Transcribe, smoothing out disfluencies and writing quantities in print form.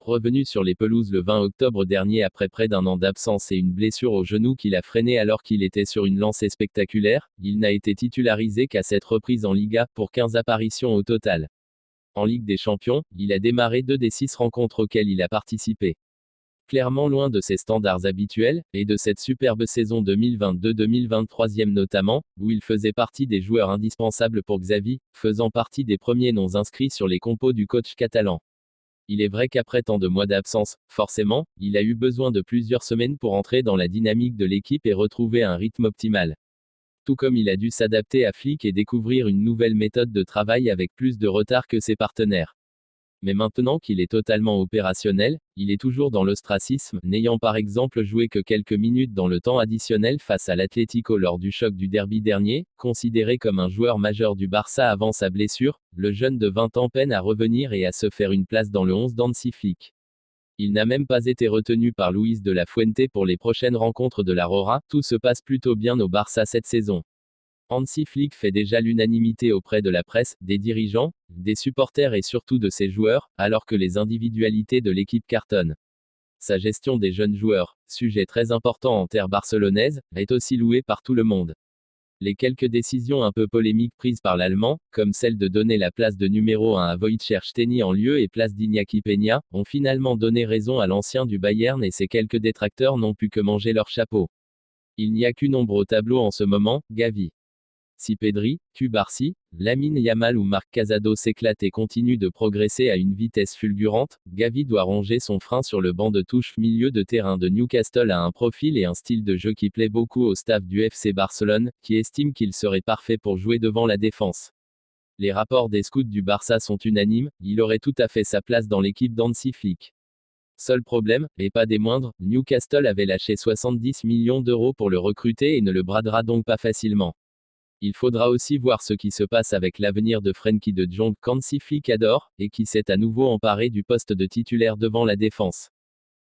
Revenu sur les pelouses le 20 octobre dernier après près d'un an d'absence et une blessure au genou qui l'a freiné alors qu'il était sur une lancée spectaculaire, il n'a été titularisé qu'à cette reprise en Liga, pour 15 apparitions au total. En Ligue des Champions, il a démarré 2 des 6 rencontres auxquelles il a participé. Clairement loin de ses standards habituels, et de cette superbe saison 2022-2023 notamment, où il faisait partie des joueurs indispensables pour Xavi, faisant partie des premiers noms inscrits sur les compos du coach catalan. Il est vrai qu'après tant de mois d'absence, forcément, il a eu besoin de plusieurs semaines pour entrer dans la dynamique de l'équipe et retrouver un rythme optimal. Tout comme il a dû s'adapter à Flick et découvrir une nouvelle méthode de travail avec plus de retard que ses partenaires. Mais maintenant qu'il est totalement opérationnel, il est toujours dans l'ostracisme, n'ayant par exemple joué que quelques minutes dans le temps additionnel face à l'Atlético lors du choc du derby dernier. Considéré comme un joueur majeur du Barça avant sa blessure, le jeune de 20 ans peine à revenir et à se faire une place dans le 11 d'Hansi Flick. Il n'a même pas été retenu par Luis de la Fuente pour les prochaines rencontres de la Roja. Tout se passe plutôt bien au Barça cette saison. Hansi Flick fait déjà l'unanimité auprès de la presse, des dirigeants, des supporters et surtout de ses joueurs, alors que les individualités de l'équipe cartonnent. Sa gestion des jeunes joueurs, sujet très important en terre barcelonaise, est aussi louée par tout le monde. Les quelques décisions un peu polémiques prises par l'Allemand, comme celle de donner la place de numéro 1 à Wojciech Szczęsny en lieu et place d'Iñaki Peña, ont finalement donné raison à l'ancien du Bayern et ses quelques détracteurs n'ont pu que manger leur chapeau. Il n'y a qu'une ombre au tableau en ce moment, Gavi. Si Pedri, Cubarsí, Lamine Yamal ou Marc Casado s'éclatent et continuent de progresser à une vitesse fulgurante, Gavi doit ronger son frein sur le banc de touche. Milieu de terrain de Newcastle a un profil et un style de jeu qui plaît beaucoup au staff du FC Barcelone, qui estime qu'il serait parfait pour jouer devant la défense. Les rapports des scouts du Barça sont unanimes, il aurait tout à fait sa place dans l'équipe d'Hansi Flick. Seul problème, et pas des moindres, Newcastle avait lâché 70 millions d'euros pour le recruter et ne le bradera donc pas facilement. Il faudra aussi voir ce qui se passe avec l'avenir de Frenkie de Jong qu'Hansi Flick adore, et qui s'est à nouveau emparé du poste de titulaire devant la défense.